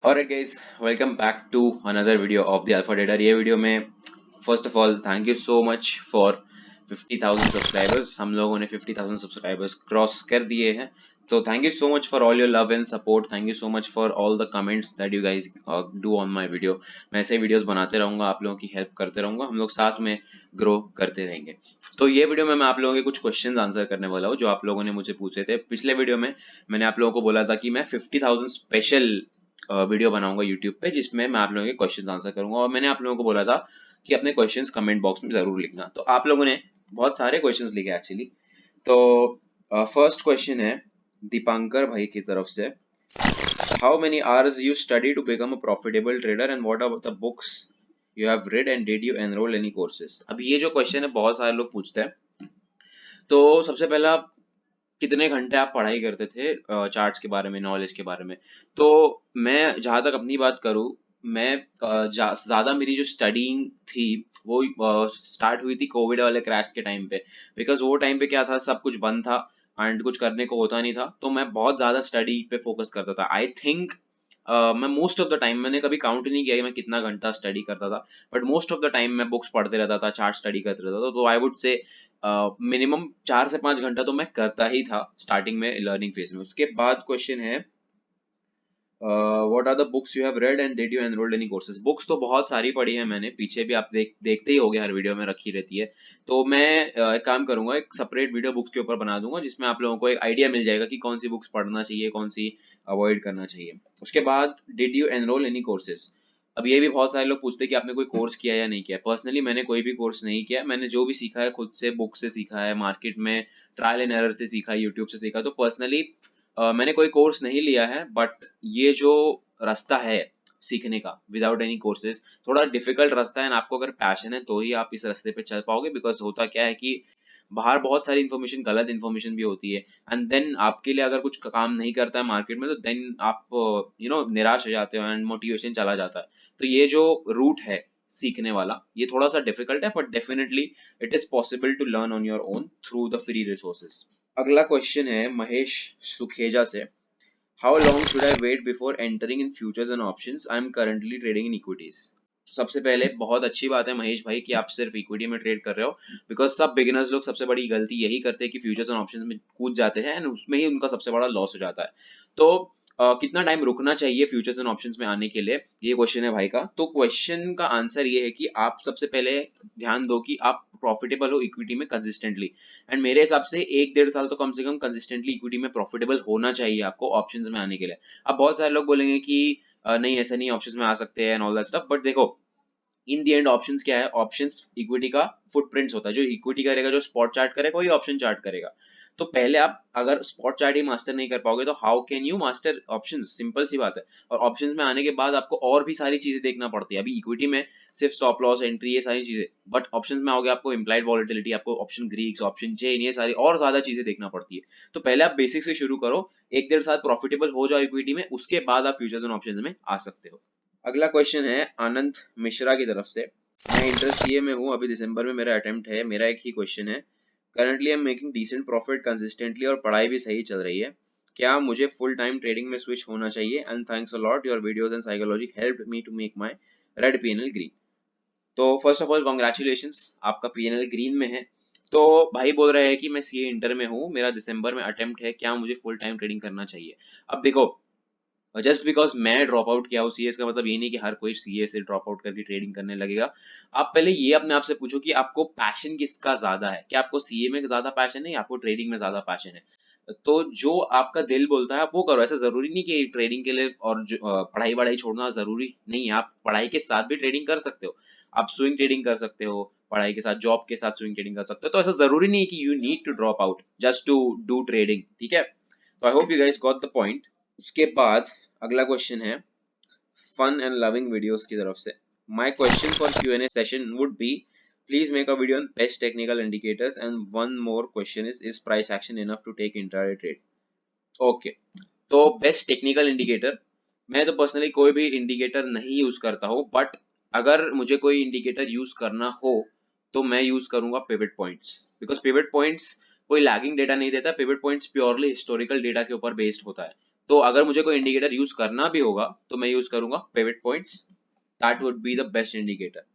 Alright guys, welcome back to another video of the Alpha Data. ये video में first of all thank you so much for 50,000 subscribers. हम लोगों ने 50,000 subscribers cross कर दिए हैं. तो thank you so much for all your love and support. Thank you so much for all the comments that you guys do on my video. मैं ऐसे videos बनाते रहूंगा, आप लोगों की हेल्प करते रहूंगा, हम लोग साथ में ग्रो करते रहेंगे. तो ये वीडियो में मैं आप लोगों के कुछ क्वेश्चंस आंसर करने वाला हूँ जो आप लोगों ने मुझे पूछे थे. पिछले वीडियो में मैंने आप लोगों को बोला था कि मैं 50,000 स्पेशल वीडियो बनाऊंगा यूट्यूब पे जिसमें मैं आप लोगों के क्वेश्चंस आंसर करूंगा, और मैंने आप लोगों को बोला था कि अपने क्वेश्चंस कमेंट बॉक्स में जरूर लिखना. तो आप लोगों ने बहुत सारे क्वेश्चंस लिखे एक्चुअली. तो फर्स्ट क्वेश्चन है दीपांकर भाई की तरफ से. How many hours you study to become a profitable trader and what are the books you have read and did you enroll any courses? अब ये जो क्वेश्चन है बहुत सारे लोग पूछते हैं. तो सबसे पहला, कितने घंटे आप पढ़ाई करते थे चार्ट्स के बारे में, नॉलेज के बारे में? तो मैं जहां तक अपनी बात करूं, मैं ज्यादा मेरी जो स्टडीइंग थी वो स्टार्ट हुई थी कोविड वाले क्रैश के टाइम पे. बिकॉज वो टाइम पे क्या था, सब कुछ बंद था एंड कुछ करने को होता नहीं था, तो मैं बहुत ज्यादा स्टडी पे फोकस करता था. आई थिंक मैं मोस्ट ऑफ द टाइम, मैंने कभी काउंट नहीं किया कि मैं कितना घंटा स्टडी करता था, but most of the time मैं बुक्स पढ़ते रहता था, चार्ट स्टडी करते रहता था. तो आई वुड से मिनिमम 4 से 5 घंटा तो मैं करता ही था स्टार्टिंग में, लर्निंग फेज में. उसके बाद क्वेश्चन है what are the books you have read and did you enrolled any courses? Books तो बहुत सारी पढ़ी है मैंने, पीछे भी आप देखते ही होगे, हर वीडियो में रखी रहती है. तो मैं एक काम करूंगा, एक सेपरेट वीडियो बुक्स के ऊपर बना दूंगा जिसमें आप लोगों को एक आइडिया मिल जाएगा कि कौन सी बुक्स पढ़ना चाहिए, कौन सी अवॉइड करना चाहिए. उसके बाद did you enrol any courses? अब ये भी बहुत सारे लोग पूछते हैं कि आपने कोई कोर्स किया या नहीं किया. पर्सनली मैंने कोई भी कोर्स नहीं किया. मैंने जो भी सीखा है खुद से, बुक से सीखा है, मार्केट में ट्रायल एंड एरर से सीखा है, यूट्यूब से सीखा. तो पर्सनली मैंने कोई कोर्स नहीं लिया है, बट ये जो रास्ता है सीखने का विदाउट एनी कोर्सेज, थोड़ा डिफिकल्ट रास्ता है. आपको अगर पैशन है तो ही आप इस रास्ते पे चल पाओगे. बिकॉज होता क्या है कि बाहर बहुत सारी इन्फॉर्मेशन, गलत इन्फॉर्मेशन भी होती है, एंड देन आपके लिए अगर कुछ काम नहीं करता है मार्केट में, तो देन आप निराश हो जाते हो एंड मोटिवेशन चला जाता है. तो ये जो रूट है सीखने वाला, ये थोड़ा सा डिफिकल्ट है, but definitely it is possible to learn on your own through the free resources. अगला क्वेश्चन है महेश सुखेजा से. How long should I wait before entering in futures and options? I am currently trading in equities. सबसे पहले बहुत अच्छी बात है महेश भाई कि आप सिर्फ इक्विटी में ट्रेड कर रहे हो. बिकॉज सब बिगिनर्स लोग सबसे बड़ी गलती यही करते हैं कि फ्यूचर्स एंड ऑप्शंस में कूद जाते हैं एंड उसमें ही उनका सबसे बड़ा लॉस हो जाता है. तो कितना टाइम रुकना चाहिए फ्यूचर्स एंड ऑप्शंस में आने के लिए, ये क्वेश्चन है भाई का. तो क्वेश्चन का आंसर ये है कि आप सबसे पहले ध्यान दो कि आप प्रॉफिटेबल हो इक्विटी में कंसिस्टेंटली. एंड मेरे हिसाब से 1-1.5 साल तो कम से कम कंसिस्टेंटली इक्विटी में प्रॉफिटेबल होना चाहिए आपको ऑप्शंस में आने के लिए. अब बहुत सारे लोग बोलेंगे कि नहीं ऐसा नहीं, ऑप्शंस में आ सकते हैं and all that stuff. But देखो, इन दी एंड ऑप्शंस क्या है, ऑप्शंस इक्विटी का फुटप्रिंट्स होता है. जो इक्विटी करेगा, जो स्पॉट चार्ट करेगा, वही ऑप्शन चार्ट करेगा. तो पहले आप अगर स्पॉट चार्ट ही मास्टर नहीं कर पाओगे तो how can you master options? Simple सी बात है. और ऑप्शंस में आने के बाद आपको और भी सारी चीजें देखना पड़ती है. अभी इक्विटी में सिर्फ स्टॉप लॉस, एंट्री, ये सारी चीजें, बट ऑप्शंस में आओगे आपको इम्प्लाइड वॉलेटिलिटी, आपको ऑप्शन ग्रीक्स, ऑप्शन चेन, ये सारी और ज्यादा चीजें देखना पड़ती है. तो पहले आप बेसिक से शुरू करो, 1-1.5 साल प्रॉफिटेबल हो जाओ इक्विटी में, उसके बाद आप फ्यूचर्स एंड ऑप्शंस में आ सकते हो. अगला क्वेश्चन है आनंद मिश्रा की तरफ से. मैं इंटर सीए में हूँ, अभी दिसंबर में मेरा अटेम्प्ट है. मेरा एक ही क्वेश्चन है. Currently I am making decent profit consistently और पढ़ाई भी सही चल रही है. क्या मुझे फुल टाइम ट्रेडिंग में स्विच होना चाहिए? And thanks a lot, your videos and psychology helped me to make my red PNL green. तो फर्स्ट ऑफ ऑल कॉन्ग्रेचुलेशंस, आपका पीएनएल ग्रीन में है. तो भाई बोल रहे हैं कि मैं सीए इंटर में हूँ, मेरा दिसंबर में अटेम्प्ट है, क्या मुझे फुल टाइम ट्रेडिंग करना चाहिए? अब देखो, जस्ट बिकॉज मैं ड्रॉप आउट किया हूँ सीए, का मतलब ये नहीं कि हर कोई सीए से ड्रॉप आउट करके ट्रेडिंग करने लगेगा. आप पहले ये अपने आप से पूछो कि आपको पैशन किसका ज्यादा है. क्या आपको सीए में ज्यादा पैशन है या आपको ट्रेडिंग में ज्यादा पैशन है? तो जो आपका दिल बोलता है आप वो करो. ऐसा जरूरी नहीं कि ट्रेडिंग के लिए और पढ़ाई वढ़ाई छोड़ना जरूरी नहीं है. आप पढ़ाई के साथ भी ट्रेडिंग कर सकते हो. आप स्विंग ट्रेडिंग कर सकते हो, पढ़ाई के साथ, जॉब के साथ स्विंग ट्रेडिंग कर सकते हो. तो ऐसा जरूरी नहीं है कि you need to drop out just to do trading. ठीक है, तो I hope you guys got the point. उसके बाद अगला क्वेश्चन है फन एंड लविंग वीडियोस की तरफ से. My question for Q&A session would be, please make a video on best technical indicators and one more question is price action enough to take intraday trade? Okay, तो best technical indicator, मैं तो personally कोई भी indicator नहीं use करता हूँ, but अगर मुझे कोई इंडिकेटर यूज करना हो तो मैं यूज करूंगा pivot points. Because pivot points कोई लैगिंग डेटा नहीं देता. Pivot points purely historical data के ऊपर बेस्ड होता है. तो अगर मुझे कोई इंडिकेटर यूज करना भी होगा तो मैं यूज करूंगा pivot points, that would be the best indicator.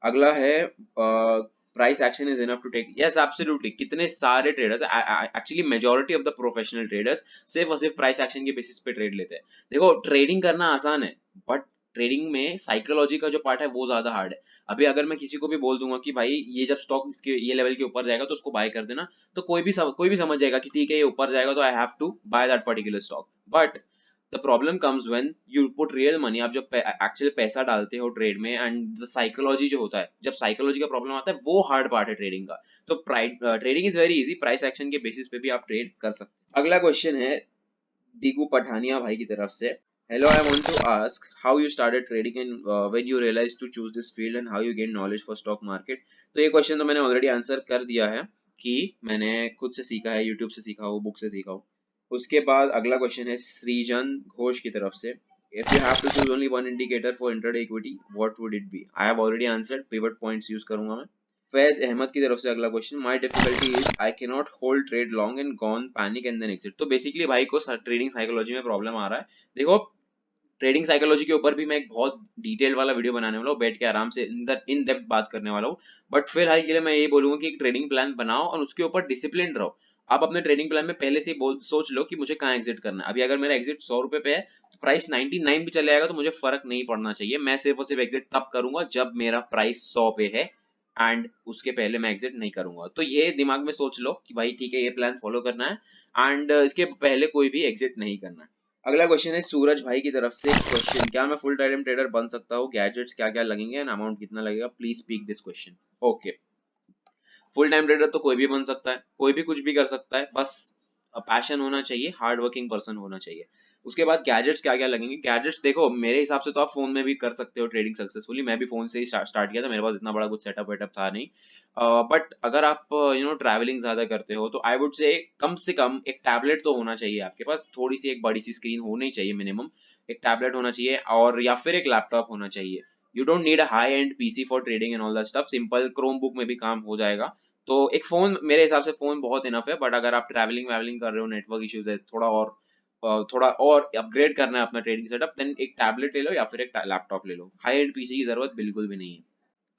अगला है price action is enough to take, yes absolutely. कितने सारे traders, actually majority of the professional traders सिर्फ और सिर्फ प्राइस एक्शन के बेसिस पे ट्रेड लेते हैं। देखो ट्रेडिंग करना आसान है, बट ट्रेडिंग में साइकोलॉजी का जो पार्ट है वो ज्यादा हार्ड है। अभी अगर मैं किसी को भी बोल दूंगा कि भाई ये जब स्टॉक इसके ये लेवल के ऊपर जाएगा तो उसको बाय कर देना, तो कोई भी समझ जाएगा कि ठीक है ये ऊपर जाएगा तो I have to buy that particular stock. But the problem comes when you put real money, आप जब एक्चुअली पैसा डालते हो ट्रेड में, एंड द साइकोलॉजी जो होता है, जब साइकोलॉजी का प्रॉब्लम आता है वो हार्ड पार्ट है ट्रेडिंग का। तो trading is very easy, price action के बेसिस पे भी आप ट्रेड कर सकते हैं। अगला क्वेश्चन है दीगू पठानिया भाई की तरफ से, hello I want to ask how you started trading and when you realise to choose this field and how you gain knowledge for stock market. तो ये क्वेश्चन तो मैंने ऑलरेडी आंसर कर दिया है कि मैंने खुद से सीखा है, यूट्यूब से सीखा हो, बुक से सीखा हो। उसके बाद अगला क्वेश्चन है सृजन घोष की तरफ से, if you have to choose only one indicator for intraday equity what would it be. I have already answered, pivot points use करूंगा मैं। फैज अहमद की तरफ से अगला question, my difficulty is I can not hold trade long and gone panic and then exit. तो basically भाई को trading psychology में प्रॉब्लम आ रहा है। देखो ट्रेडिंग साइकोलॉजी के ऊपर भी मैं एक बहुत डिटेल वाला वीडियो बनाने वाला हूँ, बैठ के आराम से इन डेप्थ बात करने वाला हूँ। बट फिलहाल के लिए मैं ये बोलूंगा कि एक ट्रेडिंग प्लान बनाओ और उसके ऊपर डिसिप्लिन रहो। आप अपने ट्रेडिंग प्लान में पहले से ही सोच लो कि मुझे कहाँ एग्जिट करना है। अभी अगर मेरा एग्जिट 100 रुपए पे है तो प्राइस 99 भी चले जाएगा तो मुझे फर्क नहीं पड़ना चाहिए। मैं सिर्फ और सिर्फ एग्जिट तब करूंगा जब मेरा प्राइस 100 पे है, एंड उसके पहले मैं एग्जिट नहीं करूंगा। तो ये दिमाग में सोच लो कि भाई ठीक है ये प्लान फॉलो करना है, एंड इसके पहले कोई भी एग्जिट नहीं करना है। अगला क्वेश्चन है सूरज भाई की तरफ से क्वेश्चन, क्या मैं फुल टाइम ट्रेडर बन सकता हूँ, गैजेट्स क्या क्या लगेंगे एंड अमाउंट कितना लगेगा, please speak this question. Okay, full time trader तो कोई भी बन सकता है, कोई भी कुछ भी कर सकता है, बस पैशन होना चाहिए, हार्ड वर्किंग पर्सन होना चाहिए। उसके बाद गैजेट्स क्या क्या लगेंगे, गैजेट्स देखो मेरे हिसाब से तो आप फोन में भी कर सकते हो ट्रेडिंग सक्सेसफुली। मैं भी फोन से ही स्टार्ट किया था, मेरे पास इतना बड़ा कुछ सेटअप वेटअप था नहीं। बट अगर आप ट्रैवलिंग ज्यादा करते हो तो आई वुड से कम एक टैबलेट तो होना चाहिए आपके पास, थोड़ी सी एक बड़ी सी स्क्रीन होनी चाहिए मिनिमम, एक टैबलेट होना चाहिए, और या फिर एक लैपटॉप होना चाहिए। You don't need a high and PC for trading and all that stuff, simple Chrome book में भी काम हो जाएगा। तो एक फोन मेरे हिसाब से फोन बहुत इनफ है। बट अगर आप ट्रैवलिंग वैवलिंग कर रहे हो, नेटवर्क इश्यूज है, थोड़ा और अपग्रेड करना है अपना ट्रेडिंग सेटअप, देन एक टैबलेट ले लो या फिर एक लैपटॉप ले लो। हाई एंड पीसी की जरूरत बिल्कुल भी नहीं है।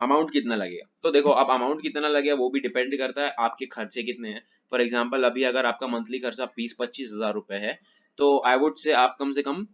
अमाउंट कितना लगेगा, तो देखो अब अमाउंट कितना लगेगा वो भी डिपेंड करता है आपके खर्चे कितने हैं। फॉर एग्जांपल अभी अगर आपका मंथली खर्चा 20-25 हजार रुपए है, तो आई वुड से आप कम से कम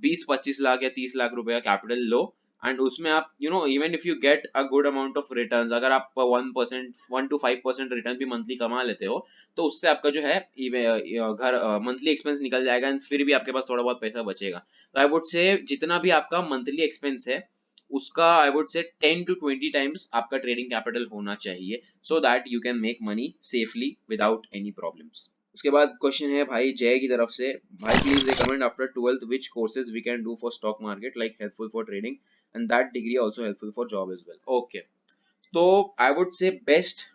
20-25 लाख या 30 लाख रुपए का कैपिटल लो, एंड उसमें आप even if you get a good amount of returns, अगर आप 1% रिटर्न भी मंथली कमा लेते हो, तो उससे आपका जो है घर मंथली एक्सपेंस निकल जाएगा, एंड फिर भी आपके पास थोड़ा बहुत पैसा बचेगा। तो आई वुड से जितना भी आपका मंथली एक्सपेंस है उसका आई वुड से 10 to 20 टाइम्स आपका ट्रेडिंग कैपिटल होना चाहिए, so that you can make money safely without any problems. उसके बाद क्वेश्चन है भाई जय की तरफ से, भाई please recommend after 12th which courses we can do for stock market like helpful for trading and that degree also helpful for job as well. Okay, तो I would say best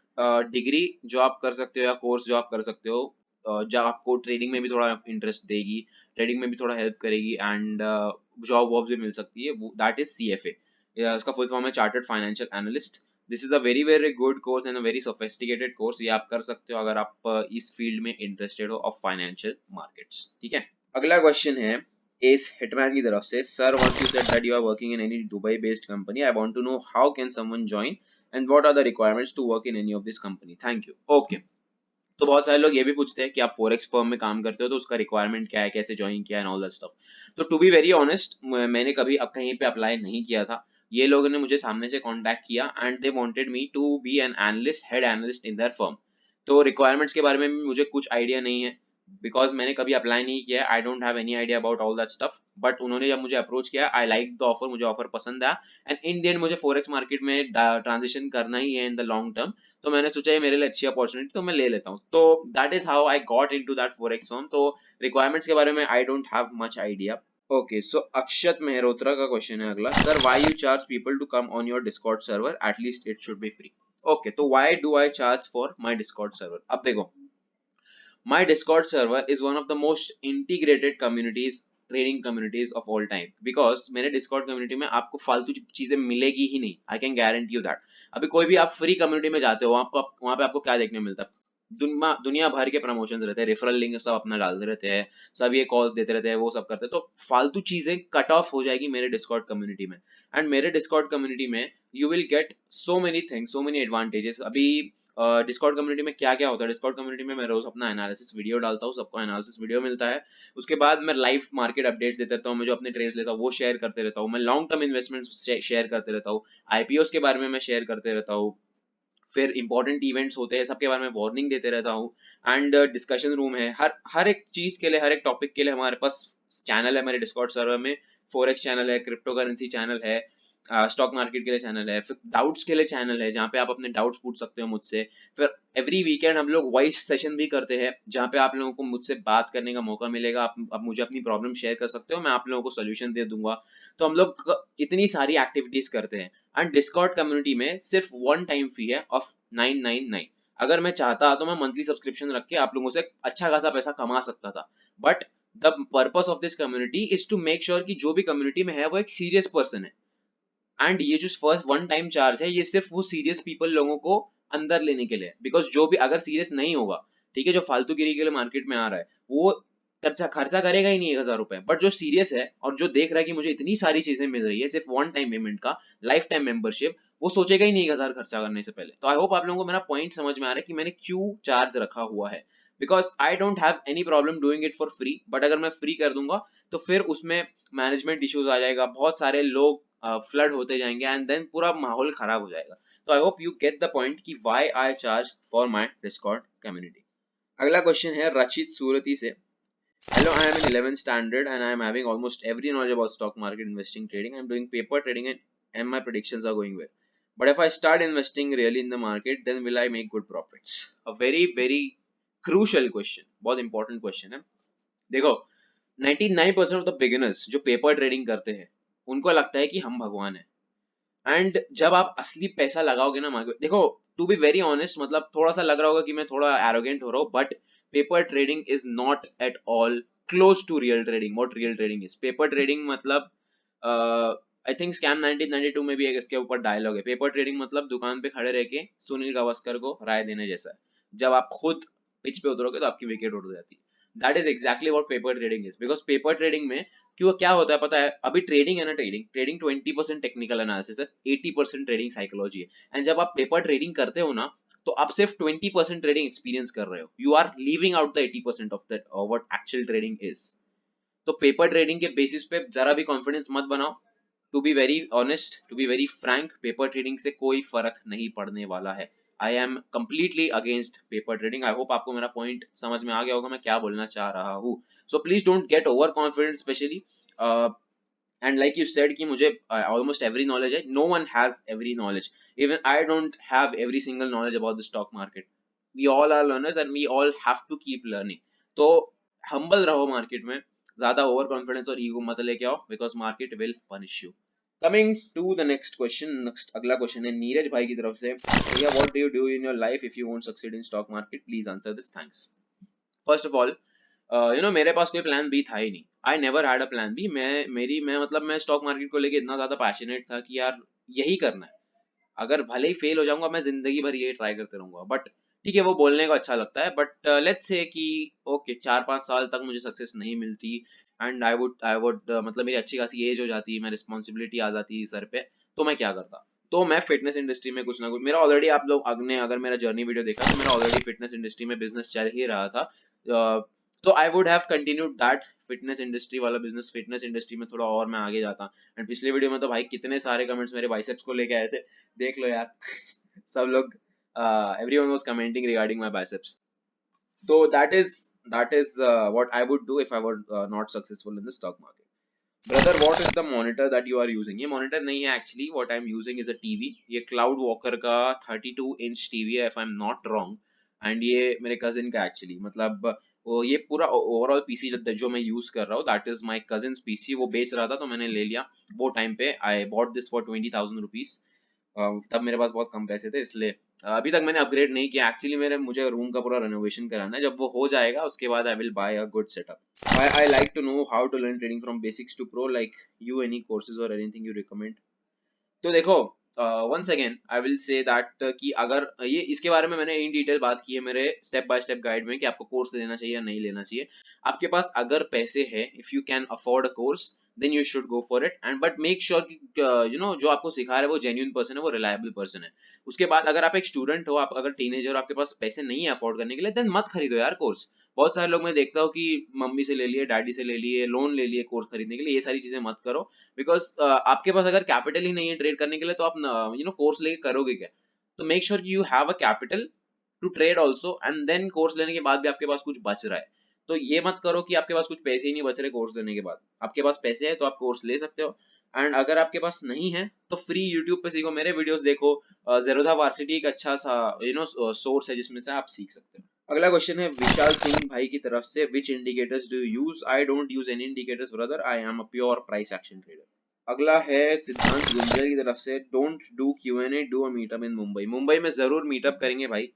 degree जो आप कर सकते हो या course जो आप कर सकते हो जो आपको ट्रेडिंग में भी थोड़ा इंटरेस्ट देगी, ट्रेडिंग में भी थोड़ा हेल्प करेगी, एंड जॉब वॉब भी मिल सकती है, दैट इज CFA। इसका फुल फॉर्म है chartered financial analyst. This is a very very good course and a very sophisticated course, ये आप कर सकते हो अगर आप इस फील्ड में इंटरेस्टेड हो ऑफ फाइनेंशियल मार्केट्स। ठीक है, अगला क्वेश्चन है एस हिटमैन की तरफ से, sir once you said that you are working in any Dubai based company, I want to know how can someone join and what are the requirements to work in any of this company, thank you. Okay, तो बहुत सारे लोग ये भी पूछते हैं कि आप फॉरेक्स फर्म में काम करते हो तो उसका रिक्वायरमेंट क्या है, कैसे ज्वाइन किया एंड ऑल दैट स्टफ। तो टू बी वेरी ऑनेस्ट मैंने कभी कहीं पे अप्लाई नहीं किया था, ये लोगों ने मुझे सामने से कांटेक्ट किया and they wanted me to be an analyst, head analyst in their firm. तो रिक्वायरमेंट्स के बारे में भी मुझे कुछ आइडिया नहीं है, बिकॉज मैंने कभी अप्लाई नहीं किया, आई don't have any idea about all that stuff. But उन्होंने जब मुझे अप्रोच किया, आई लाइक द ऑफर, मुझे ऑफर पसंद आया, एंड इन द एंड मुझे फॉरेक्स मार्केट में ट्रांजिशन करना ही है इन द लॉन्ग टर्म। तो मैंने सोचा ये मेरे लिए अच्छी अपॉर्चुनिटी, तो मैं ले लेता हूँ। तो that is how I got into that forex firm. तो रिक्वायरमेंट्स के बारे में I don't have much idea. Okay, so Akshat Mehrotra का क्वेश्चन है अगला, sir why you charge people to come on your discord server, at least it should be free. Okay, तो why do I charge for my discord server. अब देखो, my Discord server is one of the most integrated communities, trading communities of all time, because मेरे Discord community में आपको फालतू चीजें मिलेगी ही नहीं, I can guarantee you that। अभी कोई भी आप फ्री कम्युनिटी में जाते हो, वहां पे आपको क्या देखने को मिलता है, दुनिया भर के प्रमोशंस रहते हैं, रेफरल लिंक सब अपना डालते रहते हैं, सब ये कॉल्स देते रहते हैं, वो सब करते हैं, तो फालतू चीजें कट ऑफ हो जाएगी मेरे डिस्कॉर्ड कम्युनिटी में। एंड मेरे डिस्कॉर्ड कम्युनिटी में you will get so many things, so many advantages. अभी डिस्कॉर्ड कम्युनिटी में क्या क्या होता है, डिस्कॉर्ड कम्युनिटी में मैं रोज अपना एनालिसिस वीडियो डालता हूँ, सबको एनालिसिस वीडियो मिलता है। उसके बाद मैं लाइव मार्केट अपडेट्स देते रहता हूँ, मैं जो अपने ट्रेड्स लेता हूँ वो शेयर करते रहता हूँ, मैं लॉन्ग टर्म इन्वेस्टमेंट्स शेयर करते रहता हूँ, आईपीओस के बारे में मैं शेयर करते रहता हूँ, फिर इंपॉर्टेंट इवेंट्स होते हैं सबके बारे में वार्निंग देते रहता हूँ। एंड डिस्कशन रूम है, हर हर एक चीज के लिए, हर एक टॉपिक के लिए हमारे पास चैनल है मेरे डिस्कॉर्ड सर्वर में। फॉरेक्स चैनल है, क्रिप्टो करेंसी चैनल है, स्टॉक मार्केट के लिए चैनल है, फिर डाउट्स के लिए चैनल है जहाँ पे आप अपने डाउट्स पूछ सकते हो मुझसे। फिर एवरी वीकेंड हम लोग वॉइस सेशन भी करते हैं जहाँ पे आप लोगों को मुझसे बात करने का मौका मिलेगा, आप मुझे अपनी प्रॉब्लम शेयर कर सकते हो, मैं आप लोगों को सोल्यूशन दे दूंगा। तो हम लोग इतनी सारी एक्टिविटीज करते हैं। एंड डिस्कॉर्ड कम्युनिटी में सिर्फ वन टाइम फी है ऑफ 999। अगर मैं चाहता तो मैं मंथली सब्सक्रिप्शन रख के आप लोगों से अच्छा खासा पैसा कमा सकता था, but the purpose of this community is to make sure कि जो भी कम्युनिटी में है वो एक सीरियस पर्सन है। एंड ये जो फर्स्ट वन टाइम चार्ज है ये सिर्फ वो सीरियस पीपल लोगों को अंदर लेने के लिए, बिकॉज जो भी अगर सीरियस नहीं होगा, ठीक है, जो फालतू गिरी के लिए मार्केट में आ रहा है वो खर्चा खर्चा करेगा ही नहीं 1,000 रुपए, बट जो सीरियस है और जो देख रहा है कि मुझे इतनी सारी चीजें मिल रही है सिर्फ वन टाइम पेमेंट का, लाइफ टाइम मेंबरशिप, वो सोचेगा ही नहीं 1,000 खर्चा करने से पहले। तो आई होप आप लोगों को मेरा पॉइंट समझ में आ रहा है कि मैंने क्यों चार्ज रखा हुआ है। Because I don't have any problem doing it for free, but अगर मैं फ्री कर दूंगा तो फिर उसमें मैनेजमेंट इश्यूज आ जाएगा, बहुत सारे लोग फ्लड होते जाएंगे एंड देन पूरा माहौल खराब हो जाएगा। तो I hope you get the point कि why I charge for my discord community. अगला क्वेश्चन है रचित सूरती से। Hello, I am in 11th standard and I am having almost every knowledge about stock market, investing, trading. I am doing paper trading and my predictions are going well. But if I start investing really in the market, then will I make good profits? A very, very crucial question. बहुत important question है। देखो, 99% of the beginners जो paper trading करते हैं उनको लगता है कि हम भगवान हैं। एंड जब आप असली पैसा लगाओगे ना मार्केट, देखो टू बी वेरी ऑनेस्ट, मतलब थोड़ा सा लग रहा होगा कि मैं थोड़ा एरोगेंट हो रहा हूँ, but paper trading is not at all close to real trading. What real trading is, paper trading मतलब आई थिंक स्कैम 1992 में भी एक इसके ऊपर डायलॉग है, पेपर ट्रेडिंग मतलब दुकान पे खड़े रह के सुनील गावस्कर को राय देने जैसा है, जब आप खुद पिच पे उतरोगे तो आपकी विकेट उड़ जाती है। That is exactly what paper trading is. Because paper trading में क्यों क्या होता है पता है, अभी ट्रेडिंग है ना, ट्रेडिंग 20% टेक्निकल एनालिसिस है, 80% ट्रेडिंग साइकोलॉजी है। एंड जब आप पेपर ट्रेडिंग करते हो ना तो आप सिर्फ 20% ट्रेडिंग एक्सपीरियंस कर रहे हो, you are leaving out the 80% of that what actual trading is. तो पेपर ट्रेडिंग के बेसिस पे जरा भी कॉन्फिडेंस मत बनाओ। To be very honest, to be very frank, paper trading से कोई फर्क नहीं पड़ने वाला है। I am completely against paper trading. I hope आपको मेरा पॉइंट समझ में आ गया होगा मैं क्या बोलना चाह रहा हूँ। So please don't get over confident specially. And like you said कि मुझे ऑलमोस्ट एवरी नॉलेज है, no one has every knowledge, even I don't have every single knowledge about the stock market. We all are learners and we all have to keep learning. तो humble रहो market में, ज्यादा over confidence और ego मत लेके आओ, because market will punish you. Coming to the next question, next अगला question है नीरज भाई की तरफ से। भैया what do you do in your life if you won't succeed in stock market, please answer this, thanks. First of all मेरे पास कोई प्लान बी था ही नहीं। I never had a plan B. मैं मतलब मैं स्टॉक मार्केट को लेके इतना ज्यादा पैशनेट था कि यार यही करना है, अगर भले ही फेल हो जाऊंगा मैं जिंदगी भर ये ट्राई करते रहूंगा। बट ठीक है, वो बोलने को अच्छा लगता है, बट लेट्स से कि ओके 4-5 साल तक मुझे सक्सेस नहीं मिलती एंड आई वुड मतलब मेरी अच्छी खासी एज हो जाती, मैं रिस्पॉन्सिबिलिटी आ जाती सर पे, तो मैं क्या करता? तो मैं फिटनेस इंडस्ट्री में कुछ ना कुछ, मेरा ऑलरेडी, आप लोग अगने अगर मेरा जर्नी वीडियो देखा तो मेरा ऑलरेडी फिटनेस इंडस्ट्री में बिजनेस चल ही रहा था। तो I would have continued that fitness industry वाला बिजनेस, फिटनेस इंडस्ट्री में थोड़ा और मैं आगे जाता। एंड पिछले वीडियो में तो भाई कितने सारे कमेंट्स मेरे बाइसेप्स को लेके आए थे, देख लो यार। सब लोग, everyone was commenting regarding my biceps. So that is what I would do if I were not successful in the stock market. Brother, what is the monitor that you are using? ये monitor नहीं है actually, what I'm using is a TV. ये Cloud Walker का 32 inch TV है if I'm not wrong. And ये मेरे cousin का actually, मतलब वो ये पूरा ओवरऑल पीसी जो मैं यूज कर रहा हूँ that is my cousins PC. वो बेच रहा था तो मैंने ले लिया वो टाइम पे। I bought this for 20,000 rupees. तब मेरे पास बहुत कम पैसे थे, इसलिए अभी तक मैंने अपग्रेड नहीं किया एक्चुअली। मुझे रूम का पूरा रेनोवेशन कराना है, जब वो हो जाएगा उसके बाद I will buy a good setup. I like to know how to learn trading from basics to pro, like you any courses और एनीथिंग यू रिकमेंड? तो देखो, once again I will say that कि अगर ये इसके बारे में मैंने इन डिटेल बात की है मेरे स्टेप बाय स्टेप गाइड में कि आपको कोर्स लेना चाहिए या नहीं लेना चाहिए। आपके पास अगर पैसे है, if you can afford a course then you should go for it, and but make sure कि जो आपको सिखा रहा है वो जेन्युइन पर्सन है, वो रिलायबल पर्सन है। उसके बाद अगर आप एक स्टूडेंट हो, आप अगर टीनेजर हो, आपके पास पैसे नहीं है अफोर्ड करने के लिए, देन मत खरीदो यार कोर्स। बहुत सारे लोग मैं देखता हूँ कि मम्मी से ले लिए, डैडी से ले लिए, लोन ले लिए कोर्स खरीदने के लिए। ये सारी चीजें मत करो, बिकॉज आपके पास अगर कैपिटल ही नहीं है ट्रेड करने के लिए, तो आप कोर्स लेके करोगे क्या? तो make sure you have a capital to trade also, and then course लेने के बाद भी आपके पास कुछ बच रहा है। तो ये मत करो कि आपके पास कुछ पैसे ही नहीं बच रहे कोर्स लेने के बाद। आपके पास पैसे है तो आप कोर्स ले सकते हो, एंड अगर आपके पास नहीं है तो फ्री यूट्यूब पे सीखो, मेरे वीडियोस देखो। जेरोधा वार्सिटी एक अच्छा सा सोर्स है जिसमें से आप सीख सकते हो। अगला क्वेश्चन है विशाल सिंह भाई की तरफ से, which indicators do you use? I don't use any indicators brother, I am a pure price action trader. अगला है सिद्धांत गुंजर की तरफ से, don't do Q&A, do a meetup in Mumbai. Mumbai में जरूर मीटअप करेंगे भाई।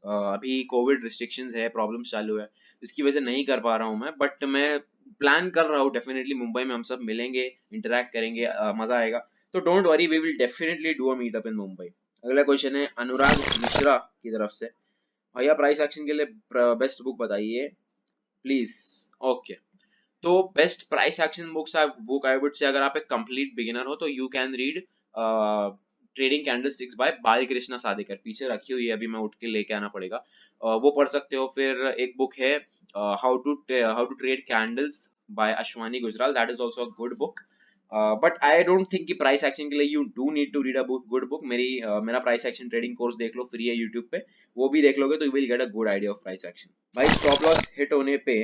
अभी कोविड रिस्ट्रिक्शंस है, प्रॉब्लम्स चालू है, इसकी वजह से नहीं कर पा रहा हूँ मैं, बट मैं प्लान कर रहा हूँ डेफिनेटली मुंबई में हम सब मिलेंगे, इंटरेक्ट करेंगे, मजा आएगा। तो don't worry, we will definitely do a meetup in Mumbai. अगला क्वेश्चन है अनुराग मिश्रा की तरफ से, भैया प्राइस एक्शन के लिए बेस्ट बुक बताइए प्लीज। ओके, तो best price action book I would say, अगर आप एक कंप्लीट बिगिनर हो तो you can read trading candlesticks by Balkrishna Sadekar. पीछे रखी हुई है, अभी मैं उठ के लेके आना पड़ेगा। वो पढ़ सकते हो। फिर एक बुक है how to trade candles by Ashwani Gujral, that is also a good book. But I don't think कि प्राइस एक्शन के लिए you do need to read a good book. मेरा प्राइस एक्शन ट्रेडिंग कोर्स देख लो, फ्री है YouTube पे, वो भी देख लोगे तो you will get a good idea of price action. भाई स्टॉप लॉस हिट होने पे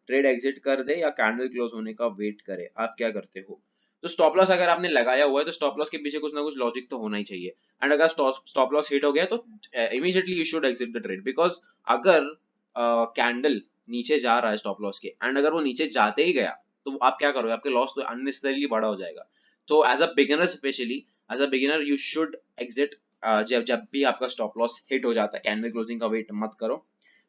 ट्रेड एग्जिट कर दे या कैंडल क्लोज होने का वेट करे, आप क्या करते हो? तो स्टॉप लॉस अगर आपने लगाया हुआ है तो स्टॉप लॉस के पीछे कुछ ना कुछ लॉजिक तो होना ही चाहिए, एंड अगर स्टॉप लॉस हिट हो गया तो immediately you should exit the trade, because अगर कैंडल नीचे जा रहा है स्टॉप लॉस के, एंड अगर वो नीचे जाते ही गया तो आप क्या करोगे? आपके लॉस तो अननेसेसरीली बड़ा हो जाएगा। तो as a beginner, specially as a beginner, you should exit जब जब भी आपका स्टॉप लॉस हिट हो जाता है। कैंडल क्लोजिंग का वेट मत करो।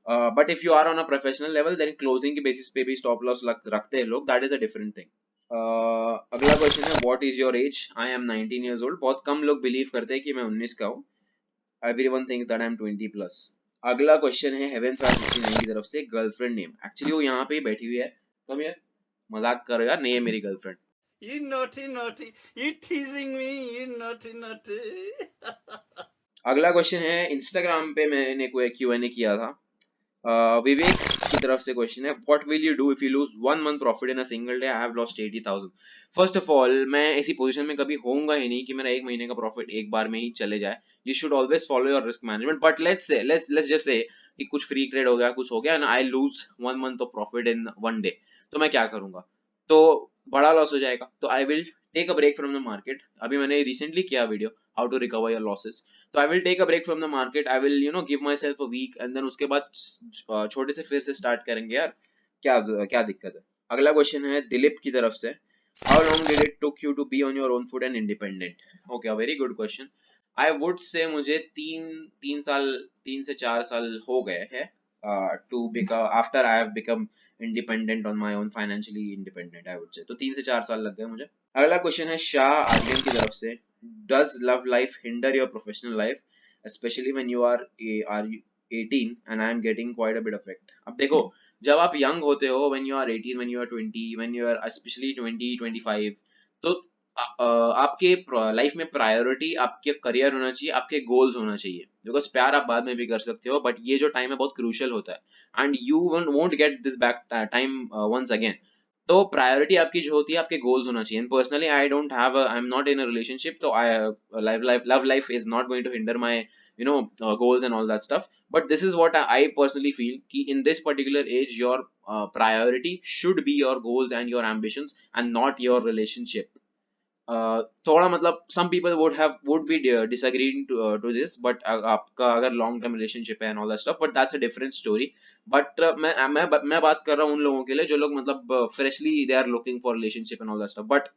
But if you are on a professional level, then closing के बेसिस पे भी स्टॉप लॉस रखते हैं लोग, that is a different thing. अगला क्वेश्चन है what is your age? I am 19 years old। बहुत कम लोग बिलीव करते हैं कि मैं 19 का हूँ। Everyone thinks that I am 20 plus. अगला क्वेश्चन है हेवन 569 की तरफ से, गर्लफ्रेंड नेम। एक्चुअली वो यहाँ पे ही बैठी हुई है, कम यार, मजाक करो यार, नहीं है मेरी girlfriend. You naughty, naughty. You teasing me, you naughty, naughty. अगला क्वेश्चन है इंस्टाग्राम पे मैंने कोई Q&A किया था, विवेक की तरफ से क्वेश्चन है, what will you do if you lose 1 month profit in a single day? I have lost 80,000। First of all, मैं ऐसी पोजीशन में कभी होऊंगा ही नहीं कि मेरा 1 महीने का प्रॉफिट एक बार में ही चले जाए। You should always follow your risk management. But let's just say कि कुछ फ्री ट्रेड हो गया, कुछ हो गया, and I lose 1 month of profit in 1 day, तो मैं क्या करूंगा? तो बड़ा लॉस हो जाएगा। तो I will take a break from the market. अभी मैंने रिसेंटली किया video how to recover your losses. तो I will take a break from the market, I will give myself a week, and then उसके बाद छोटे से फिर से स्टार्ट करेंगे यार, क्या क्या दिक्कत है? अगला क्वेश्चन है दिलीप की तरफ से, how long did it took you to be on your own foot and independent? Okay, a very good question. I would say मुझे 3 से 4 साल हो गए हैं to become, after I have become independent on my own, financially independent I would say, तो 3 से 4 साल लग गए मुझे। अगला क्वेश्चन है शाह आर्यन की तरफ से, does love life hinder your professional life, especially when you are 18 and I am getting quite a bit of it? अब देखो, जब आप यंग होते हो, when you are 18, when you are 20, when you are especially 20, 25, तो आपके life में priority आपके करियर होना चाहिए, आपके गोल्स होना चाहिए, बिकॉज प्यार आप बाद में भी कर सकते हो, बट ये जो टाइम है बहुत क्रूशियल होता है, and you won't get this back time once again. तो प्रायोरिटी आपकी जो होती है आपके गोल्स होना चाहिए। Personally I am not in a relationship, तो I love life is not going to hinder my goals and all that stuff. But this is what I personally feel कि in this particular age your priority should be your goals and your ambitions and not your relationship. थोड़ा मतलब some people would be disagreeing to this, but आपका अगर long term relationship है and all that stuff, but that's a different story. But मैं बात कर रहा हूँ उन लोगों के लिए जो लोग मतलब freshly they are looking for relationship and all that stuff. But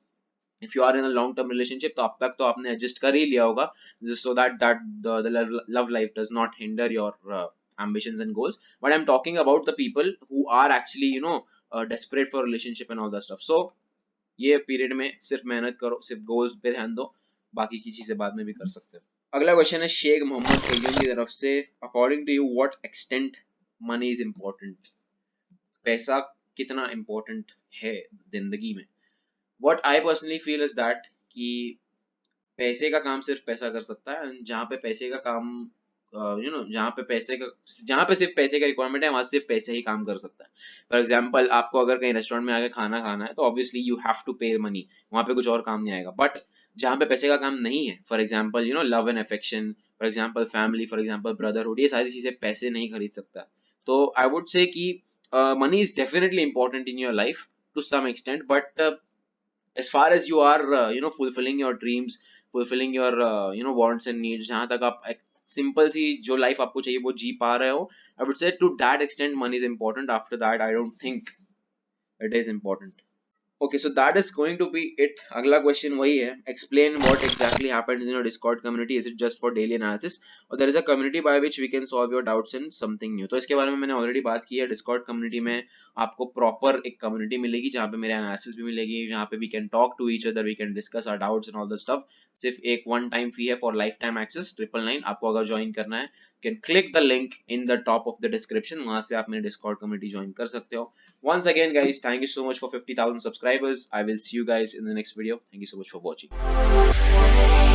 if you are in a long term relationship, तो अब तक तो आपने adjust कर ही लिया होगा, just so that the love life does not hinder your ambitions and goals. But I'm talking about the people who are actually desperate for relationship and all that stuff. So ये period में सिर्फ मेहनत करो, सिर्फ goals पे ध्यान दो, बाकी की चीजें बाद में भी कर सकते हो। अगला क्वेश्चन है शेख मोहम्मद फैजून की तरफ से, according to you what extent money is important? पैसा कितना इम्पोर्टेंट है जिंदगी में? What I personally feel is that कि पैसे का काम सिर्फ पैसा कर सकता है, and जहाँ पे पैसे का काम जहाँ पे सिर्फ पैसे का रिक्वायरमेंट है वहां सिर्फ पैसे ही काम कर सकता है। फॉर एग्जाम्पल आपको अगर कहीं रेस्टोरेंट में आके खाना खाना है तो ऑब्वियसली यू हैव टू पे मनी, वहां पे कुछ और काम नहीं आएगा। बट जहाँ पे पैसे का काम नहीं है, for example love and affection, for example family, for example brotherhood, ये सारी चीजें पैसे नहीं खरीद सकता। तो आई वुड से कि money is definitely important in your life to some extent, but as far as you are fulfilling your dreams, fulfilling your wants and needs, जहाँ तक आप एक सिंपल सी जो लाइफ आपको चाहिए वो जी पा रहे हो, I would say to that extent money is important. After that I don't think it is important. Okay, so that is going to be it. अगला क्वेश्चन वही है, explain what exactly happens in your Discord community. Is it just for daily analysis or there is a community by which we can solve your doubts in something new? तो इसके बारे में मैंने already बात की है। Discord community में आपको प्रॉपर एक कम्युनिटी मिलेगी जहाँ पे मेरे एनालिसिस भी मिलेगी, जहाँ पे we can talk to each other, we can discuss our doubts and all the stuff. सिर्फ एक वन टाइम फी है फॉर लाइफ टाइम एक्सेस 999। आपको अगर ज्वाइन करना है you can click the link in the top of the description, वहां से आप मेरे Discord community ज्वाइन कर सकते हो। Once again guys, thank you so much for 50,000 subscribers. I will see you guys in the next video. Thank you so much for watching.